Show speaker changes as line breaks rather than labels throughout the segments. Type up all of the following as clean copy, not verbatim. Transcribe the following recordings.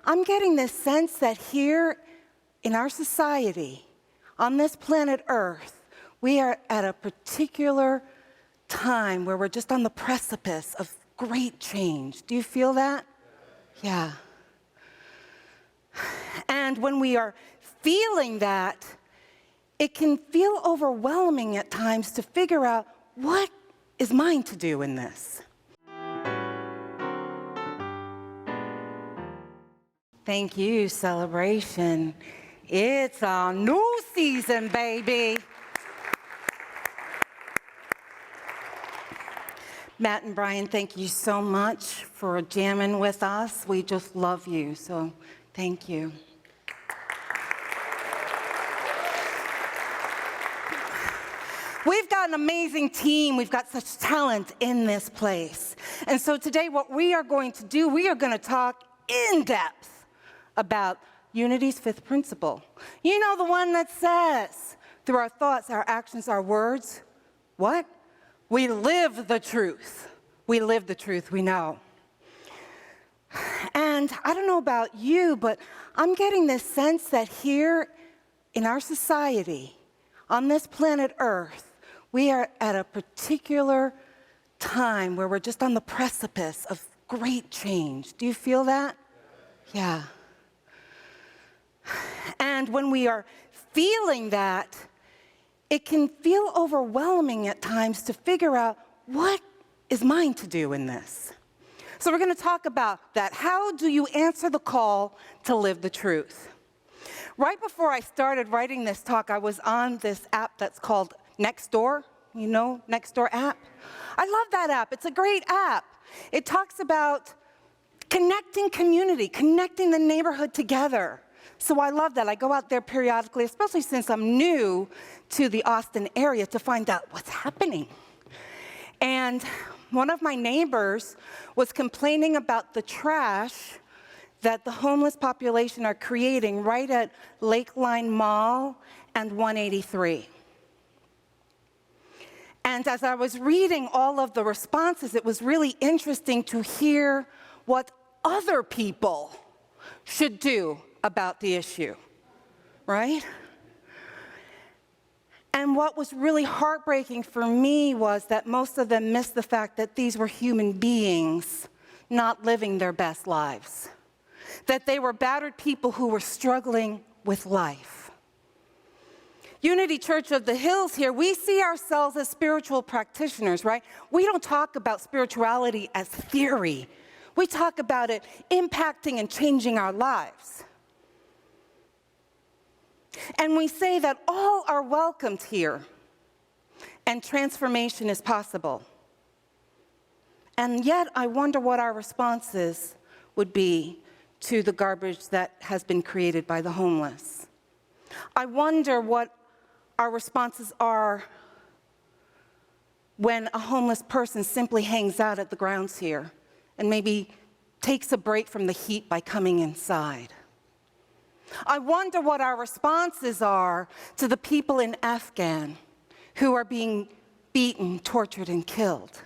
I'm getting this sense that here in our society, on this planet Earth, we are at a particular time where we're just on the precipice of great change. Do you feel that? Yeah. And when we are feeling that, it can feel overwhelming at times to figure out what is mine to do in this. Thank you, Celebration. It's a new season, baby. Matt and Brian, thank you so much for jamming with us. We just love you, so thank you. We've got an amazing team. We've got such talent in this place. And so today what we are going to do, we are going to talk in depth about Unity's fifth principle. You know, the one that says, through our thoughts, our actions, our words, what? We live the truth. We live the truth, we know. And I don't know about you, but I'm getting this sense that here in our society, on this planet Earth, we are at a particular time where we're just on the precipice of great change. Do you feel that? Yeah. And when we are feeling that, it can feel overwhelming at times to figure out what is mine to do in this. So we're going to talk about that. How do you answer the call to live the truth? Right before I started writing this talk, I was on this app that's called Nextdoor. You know, Nextdoor app? I love that app. It's a great app. It talks about connecting community, connecting the neighborhood together. So I love that. I go out there periodically, especially since I'm new to the Austin area, to find out what's happening. And one of my neighbors was complaining about the trash that the homeless population are creating right at Lakeline Mall and 183. And as I was reading all of the responses, it was really interesting to hear what other people should do about the issue, right? And what was really heartbreaking for me was that most of them missed the fact that these were human beings not living their best lives, that they were battered people who were struggling with life. Unity Church of the Hills here, we see ourselves as spiritual practitioners, right? We don't talk about spirituality as theory. We talk about it impacting and changing our lives. And we say that all are welcomed here, and transformation is possible. And yet, I wonder what our responses would be to the garbage that has been created by the homeless. I wonder what our responses are when a homeless person simply hangs out at the grounds here and maybe takes a break from the heat by coming inside. I wonder what our responses are to the people in Afghan who are being beaten, tortured, and killed.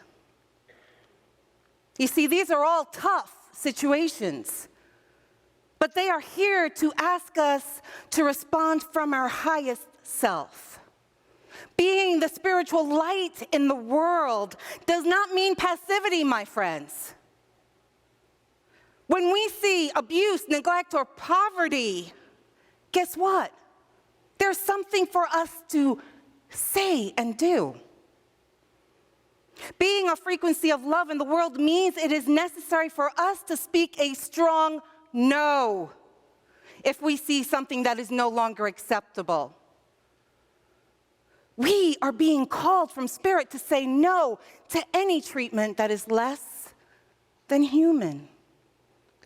You see, these are all tough situations, but they are here to ask us to respond from our highest self. Being the spiritual light in the world does not mean passivity, my friends. When we see abuse, neglect, or poverty, guess what? There's something for us to say and do. Being a frequency of love in the world means it is necessary for us to speak a strong no if we see something that is no longer acceptable. We are being called from Spirit to say no to any treatment that is less than human.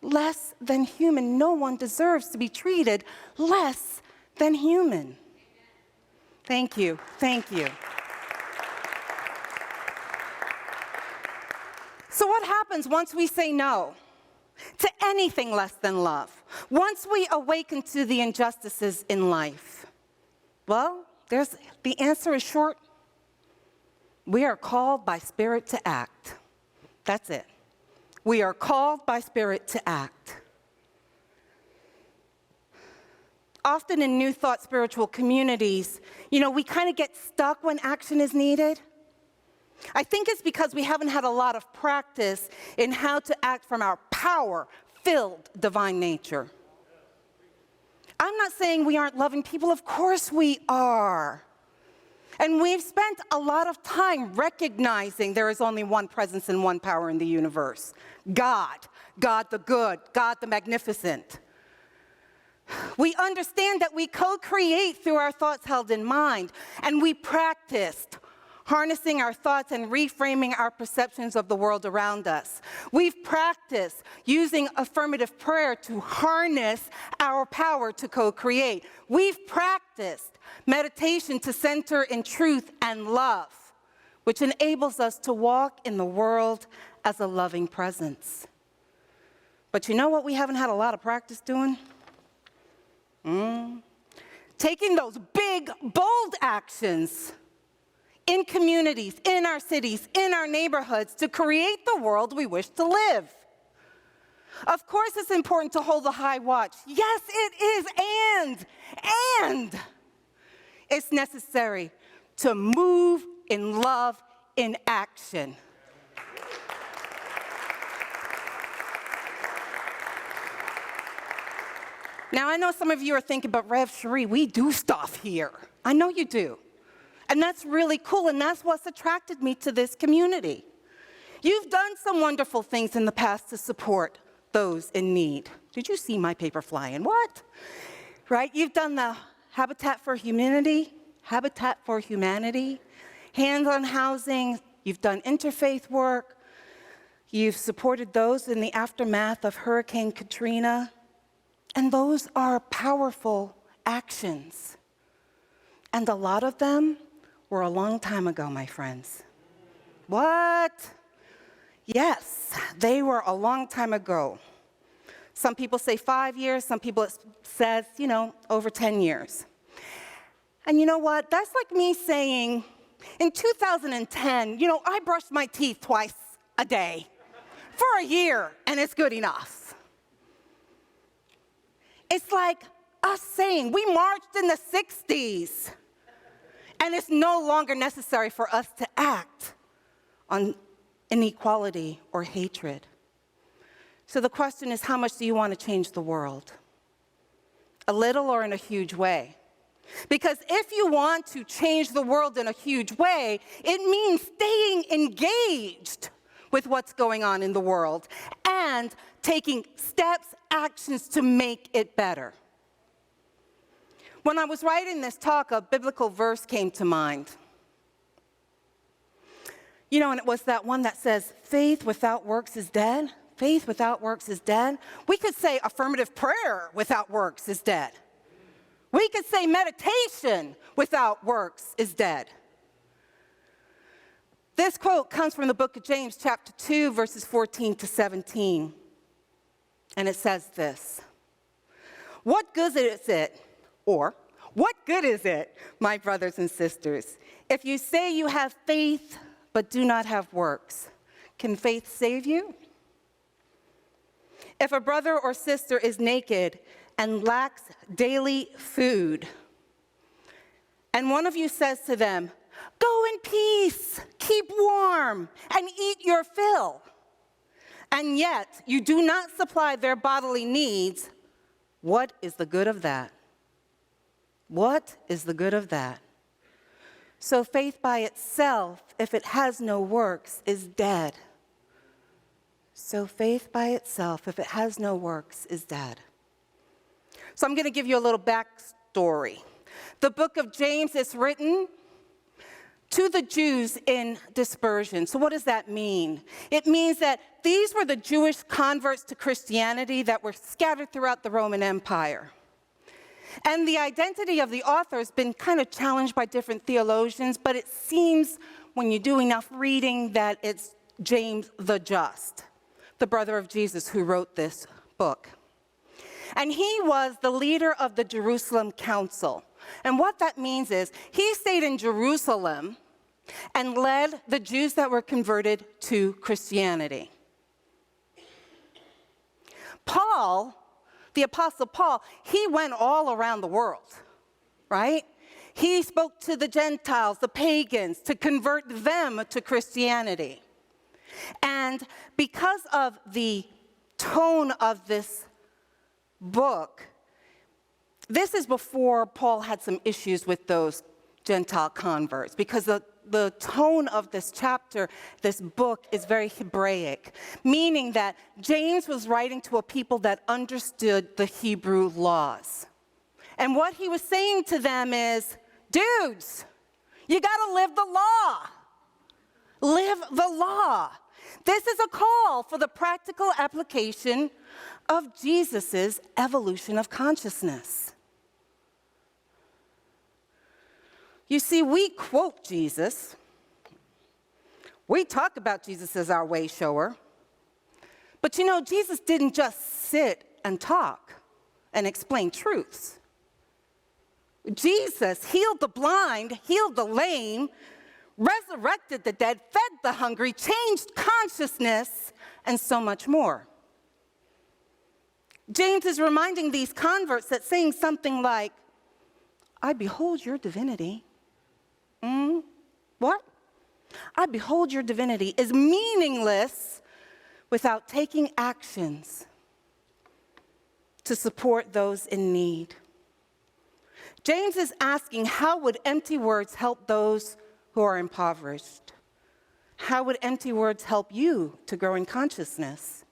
Less than human. No one deserves to be treated less than human. Thank you. Thank you. So what happens once we say no to anything less than love? Once we awaken to the injustices in life? Well, the answer is short. We are called by Spirit to act. That's it. We are called by Spirit to act. often in New Thought spiritual communities, we kind of get stuck when action is needed. I think it's because we haven't had a lot of practice in how to act from our power-filled divine nature. I'm not saying we aren't loving people. Of course we are. And we've spent a lot of time recognizing there is only one presence and one power in the universe. God the good, God the magnificent. We understand that we co-create through our thoughts held in mind, and we practiced harnessing our thoughts and reframing our perceptions of the world around us. We've practiced using affirmative prayer to harness our power to co-create. We've practiced meditation to center in truth and love, which enables us to walk in the world as a loving presence. But you know what we haven't had a lot of practice doing? Taking those big, bold actions in communities, in our cities, in our neighborhoods to create the world we wish to live. Of course it's important to hold a high watch. Yes, it is, and it's necessary to move in love in action. Now, I know some of you are thinking, but Rev Sheree, we do stuff here. I know you do. And that's really cool, and that's what's attracted me to this community. You've done some wonderful things in the past to support those in need. Did you see my paper flying? What? Right? You've done the Habitat for Humanity, hands-on housing. You've done interfaith work. You've supported those in the aftermath of Hurricane Katrina. And those are powerful actions. And a lot of them were a long time ago, my friends. What? Yes, they were a long time ago. Some people say 5 years, some people it says, over 10 years. And you know what? That's like me saying, in 2010, I brushed my teeth twice a day for a year, and it's good enough. It's like us saying, we marched in the 60s. And it's no longer necessary for us to act on inequality or hatred. So the question is, how much do you want to change the world? A little or in a huge way? Because if you want to change the world in a huge way, it means staying engaged with what's going on in the world and taking steps, actions to make it better. When I was writing this talk, a biblical verse came to mind. And it was that one that says, faith without works is dead. Faith without works is dead. We could say affirmative prayer without works is dead. We could say meditation without works is dead. This quote comes from the book of James, chapter 2, verses 14 to 17. And it says this: what good is it, my brothers and sisters, if you say you have faith but do not have works? Can faith save you? If a brother or sister is naked and lacks daily food, and one of you says to them, go in peace, keep warm, and eat your fill, and yet you do not supply their bodily needs, what is the good of that? What is the good of that? So faith by itself, if it has no works, is dead. So faith by itself, if it has no works, is dead. So I'm going to give you a little backstory. The book of James is written to the Jews in dispersion. So what does that mean? It means that these were the Jewish converts to Christianity that were scattered throughout the Roman Empire. And the identity of the author has been kind of challenged by different theologians, but it seems when you do enough reading that it's James the Just, the brother of Jesus, who wrote this book. And he was the leader of the Jerusalem Council. And what that means is he stayed in Jerusalem and led the Jews that were converted to Christianity. Paul, the Apostle Paul, he went all around the world, right? He spoke to the Gentiles, the pagans, to convert them to Christianity. And because of the tone of this book, this is before Paul had some issues with those Gentile converts, because the tone of this chapter, this book, is very Hebraic, meaning that James was writing to a people that understood the Hebrew laws. And what he was saying to them is, dudes, you gotta live the law. Live the law. This is a call for the practical application of Jesus' evolution of consciousness. You see, we quote Jesus. We talk about Jesus as our way shower. But you know, Jesus didn't just sit and talk and explain truths. Jesus healed the blind, healed the lame, resurrected the dead, fed the hungry, changed consciousness, and so much more. James is reminding these converts that saying something like, I behold your divinity. What? I behold your divinity is meaningless without taking actions to support those in need. James is asking, how would empty words help those who are impoverished? How would empty words help you to grow in consciousness?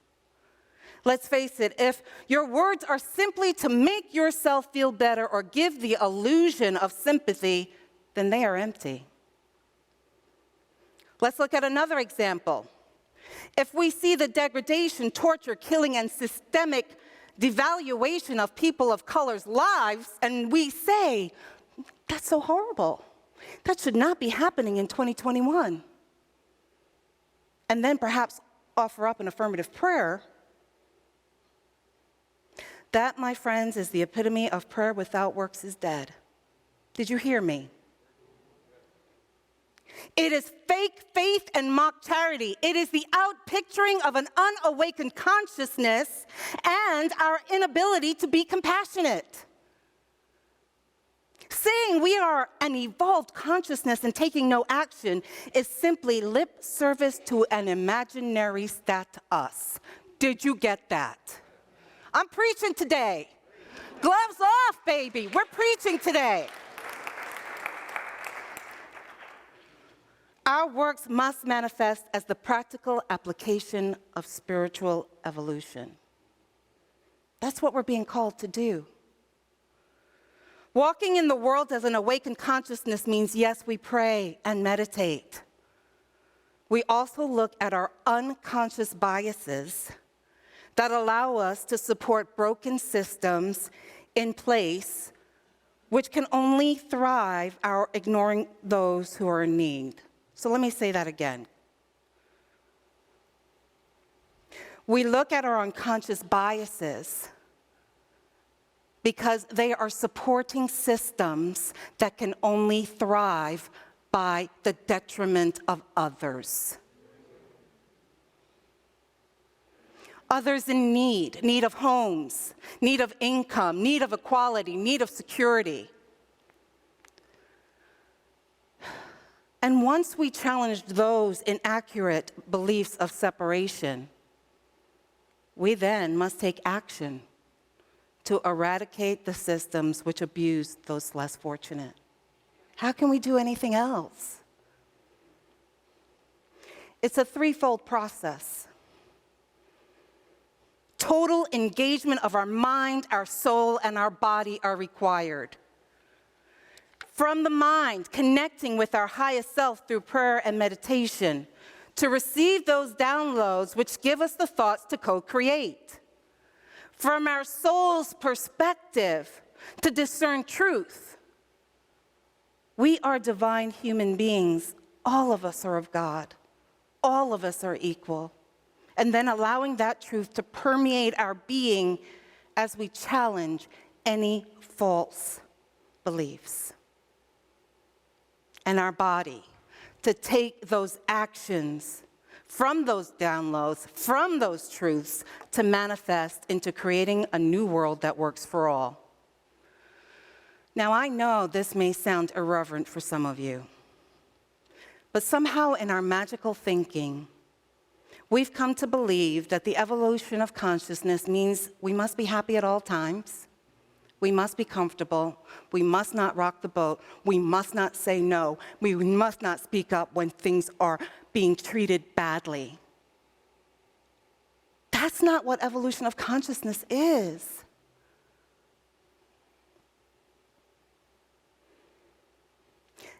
Let's face it, if your words are simply to make yourself feel better or give the illusion of sympathy, then they are empty. Let's look at another example. If we see the degradation, torture, killing, and systemic devaluation of people of color's lives, and we say, that's so horrible. That should not be happening in 2021. And then perhaps offer up an affirmative prayer. That, my friends, is the epitome of prayer without works is dead. Did you hear me? It is fake faith and mock charity. It is the outpicturing of an unawakened consciousness and our inability to be compassionate. Saying we are an evolved consciousness and taking no action is simply lip service to an imaginary status. Did you get that? I'm preaching today. Gloves off, baby. We're preaching today. Our works must manifest as the practical application of spiritual evolution. That's what we're being called to do. Walking in the world as an awakened consciousness means, yes, we pray and meditate. We also look at our unconscious biases that allow us to support broken systems in place, which can only thrive our ignoring those who are in need. So let me say that again. We look at our unconscious biases because they are supporting systems that can only thrive by the detriment of others. Others in need of homes, need of income, need of equality, need of security. And once we challenge those inaccurate beliefs of separation, we then must take action to eradicate the systems which abuse those less fortunate. How can we do anything else? It's a threefold process. Total engagement of our mind, our soul, and our body are required. From the mind, connecting with our highest self through prayer and meditation, to receive those downloads which give us the thoughts to co-create. From our soul's perspective, to discern truth. We are divine human beings. All of us are of God. All of us are equal. And then allowing that truth to permeate our being as we challenge any false beliefs. And our body to take those actions from those downloads, from those truths, to manifest into creating a new world that works for all. Now, I know this may sound irreverent for some of you, but somehow in our magical thinking, we've come to believe that the evolution of consciousness means we must be happy at all times, we must be comfortable, we must not rock the boat, we must not say no, we must not speak up when things are being treated badly. That's not what evolution of consciousness is.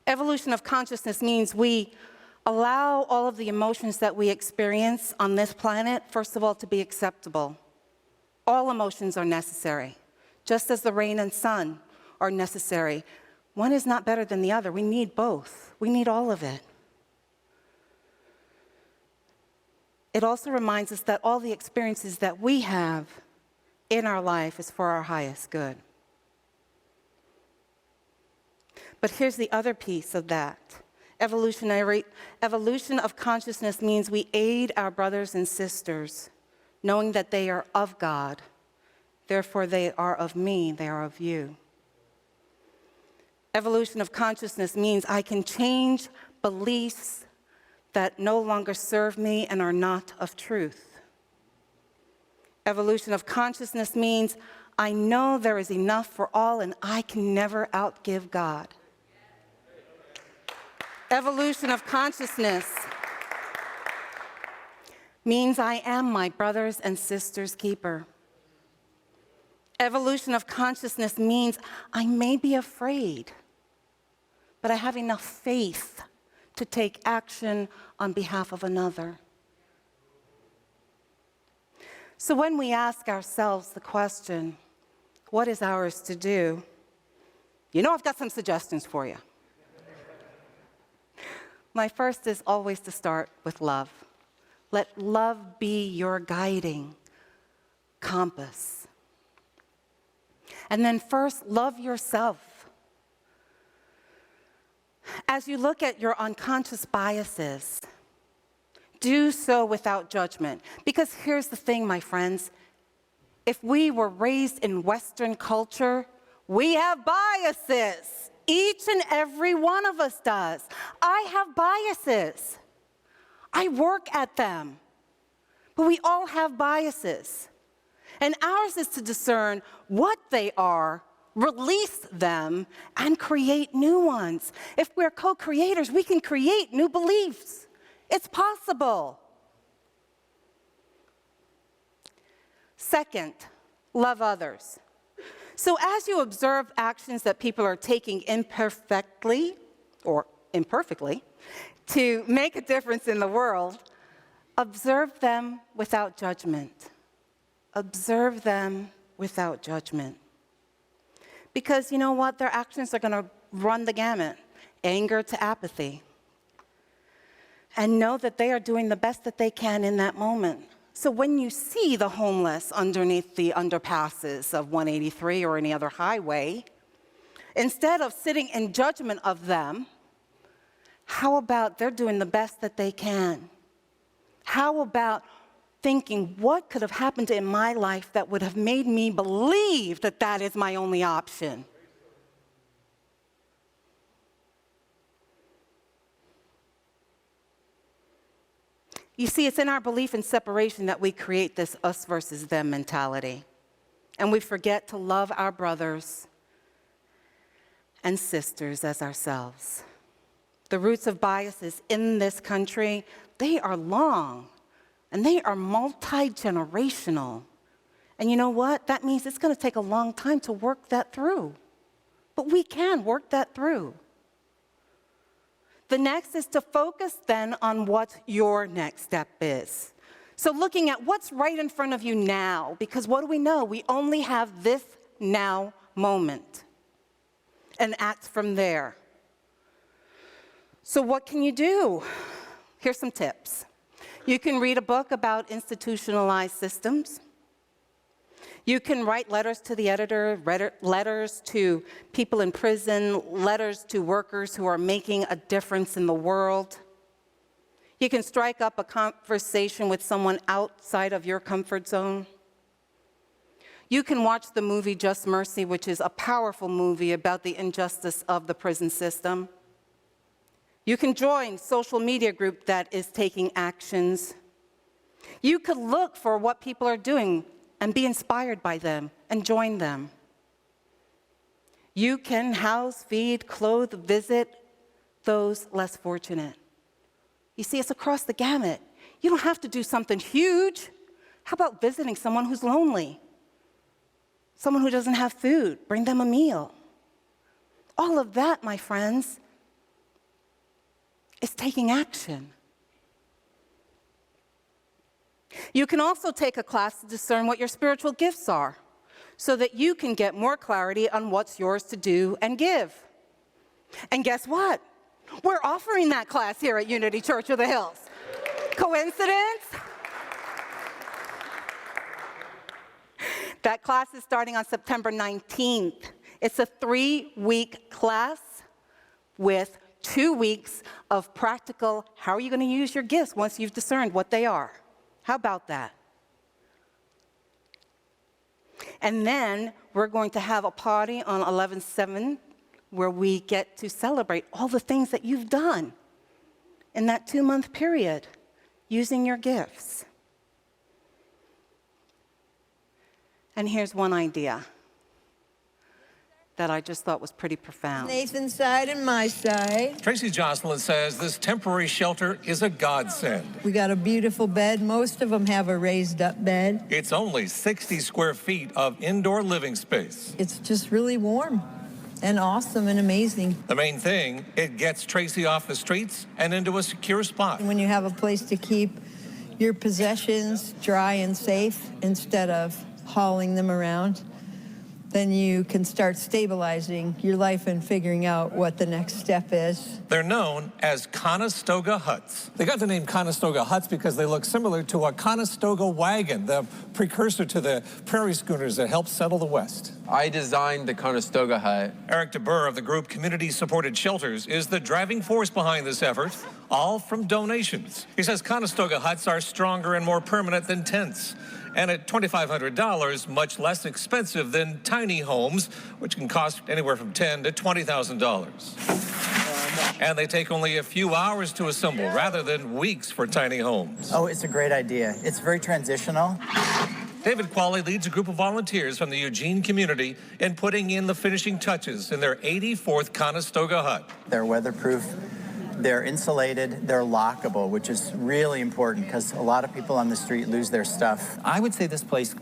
Evolution of consciousness means we allow all of the emotions that we experience on this planet, first of all, to be acceptable. All emotions are necessary, just as the rain and sun are necessary. One is not better than the other. We need both. We need all of it. It also reminds us that all the experiences that we have in our life is for our highest good. But here's the other piece of that. Evolution of consciousness means we aid our brothers and sisters, knowing that they are of God. Therefore, they are of me, they are of you. Evolution of consciousness means I can change beliefs that no longer serve me and are not of truth. Evolution of consciousness means I know there is enough for all and I can never outgive God. Evolution of consciousness means I am my brothers and sisters' keeper. Evolution of consciousness means I may be afraid, but I have enough faith to take action on behalf of another. So when we ask ourselves the question, what is ours to do? You know, I've got some suggestions for you. My first is always to start with love. Let love be your guiding compass. And then first, love yourself. As you look at your unconscious biases, do so without judgment. Because here's the thing, my friends. If we were raised in Western culture, we have biases. Each and every one of us does. I have biases. I work at them. But we all have biases. And ours is to discern what they are, release them, and create new ones. If we're co-creators, we can create new beliefs. It's possible. Second, love others. So as you observe actions that people are taking imperfectly or imperfectly to make a difference in the world, observe them without judgment. Observe them without judgment. Because you know what? Their actions are going to run the gamut, anger to apathy. And know that they are doing the best that they can in that moment. So when you see the homeless underneath the underpasses of 183 or any other highway, instead of sitting in judgment of them, how about they're doing the best that they can? How about thinking, what could have happened in my life that would have made me believe that that is my only option? You see, it's in our belief in separation that we create this us versus them mentality. And we forget to love our brothers and sisters as ourselves. The roots of biases in this country, they are long, and they are multi-generational. And you know what? That means it's going to take a long time to work that through. But we can work that through. The next is to focus then on what your next step is. So looking at what's right in front of you now, because what do we know? We only have this now moment, and act from there. So what can you do? Here's some tips. You can read a book about institutionalized systems. You can write letters to the editor, letters to people in prison, letters to workers who are making a difference in the world. You can strike up a conversation with someone outside of your comfort zone. You can watch the movie Just Mercy, which is a powerful movie about the injustice of the prison system. You can join social media group that is taking actions. You could look for what people are doing and be inspired by them and join them. You can house, feed, clothe, visit those less fortunate. You see, it's across the gamut. You don't have to do something huge. How about visiting someone who's lonely? Someone who doesn't have food, bring them a meal. All of that, my friends, is taking action. You can also take a class to discern what your spiritual gifts are so that you can get more clarity on what's yours to do and give. And guess what? We're offering that class here at Unity Church of the Hills. Coincidence? That class is starting on September 19th. It's a 3-week class with 2 weeks of practical, how are you going to use your gifts once you've discerned what they are? How about that? And then we're going to have a party on 11/7 where we get to celebrate all the things that you've done in that 2-month period using your gifts. And here's one idea that I just thought was pretty profound.
Nathan's side and my side.
Tracy Jocelyn says this temporary shelter is a godsend.
We got a beautiful bed. Most of them have a raised up bed.
It's only 60 square feet of indoor living space.
It's just really warm and awesome and amazing.
The main thing, it gets Tracy off the streets and into a secure spot.
When you have a place to keep your possessions dry and safe instead of hauling them around, then you can start stabilizing your life and figuring out what the next step is.
They're known as Conestoga huts. They got the name Conestoga huts because they look similar to a Conestoga wagon, the precursor to the prairie schooners that helped settle the West.
I designed the Conestoga hut.
Eric DeBurr of the group Community Supported Shelters is the driving force behind this effort, all from donations. He says Conestoga huts are stronger and more permanent than tents. And at $2,500, much less expensive than tiny homes, which can cost anywhere from $10,000 to $20,000. And they take only a few hours to assemble, rather than weeks for tiny homes.
Oh, it's a great idea. It's very transitional.
David Qualley leads a group of volunteers from the Eugene community in putting in the finishing touches in their 84th Conestoga hut.
They're weatherproof. They're insulated, they're lockable, which is really important because a lot of people on the street lose their stuff.
I would say this place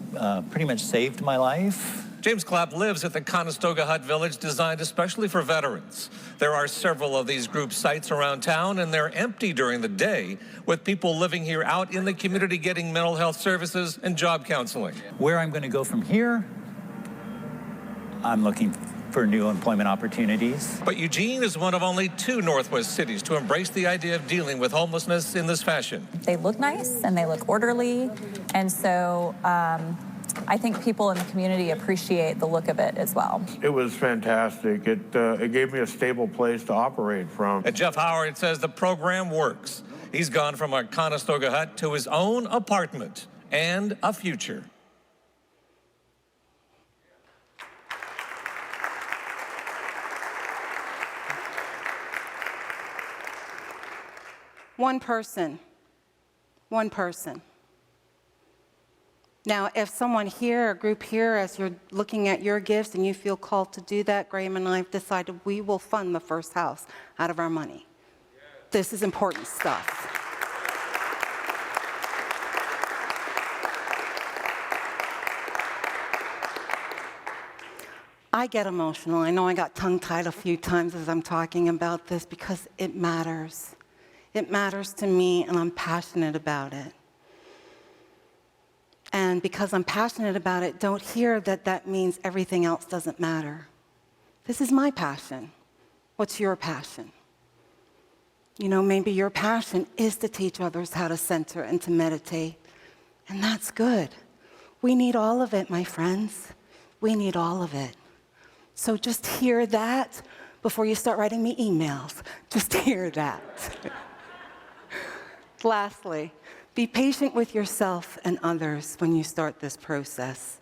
pretty much saved my life.
James Clapp lives at the Conestoga Hut Village designed especially for veterans. There are several of these group sites around town, and they're empty during the day, with people living here out in the community getting mental health services and job counseling.
Where I'm going to go from here, I'm looking for new employment opportunities.
But Eugene is one of only 2 Northwest cities to embrace the idea of dealing with homelessness in this fashion.
They look nice and they look orderly, and so I think people in the community appreciate the look of it as well.
It was fantastic. It gave me a stable place to operate from.
And Jeff Howard says the program works. He's gone from a Conestoga hut to his own apartment and a future.
One person. Now, if someone here, a group here, as you're looking at your gifts and you feel called to do that, Graham and I have decided we will fund the first house out of our money. This is important stuff. I get emotional. I know I got tongue-tied a few times as I'm talking about this because it matters. It matters to me, and I'm passionate about it. And because I'm passionate about it, don't hear that that means everything else doesn't matter. This is my passion. What's your passion? You know, maybe your passion is to teach others how to center and to meditate, and that's good. We need all of it, my friends. We need all of it. So just hear that before you start writing me emails. Just hear that. Lastly, be patient with yourself and others when you start this process.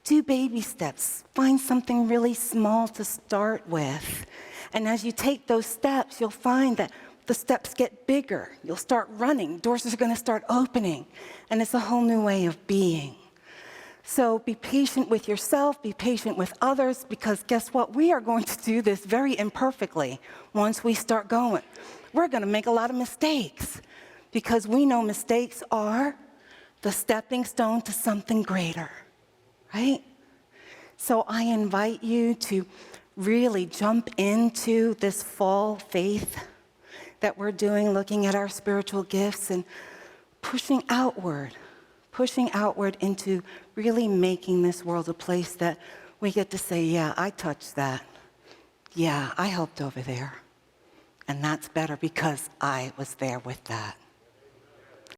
Do baby steps. Find something really small to start with. And as you take those steps, you'll find that the steps get bigger. You'll start running. Doors are going to start opening. And it's a whole new way of being. So be patient with yourself, be patient with others, because guess what? We are going to do this very imperfectly once we start going. We're going to make a lot of mistakes because we know mistakes are the stepping stone to something greater, right? So I invite you to really jump into this fall faith that we're doing, looking at our spiritual gifts and pushing outward into really making this world a place that we get to say, yeah, I touched that. Yeah, I helped over there. And that's better because I was there with that.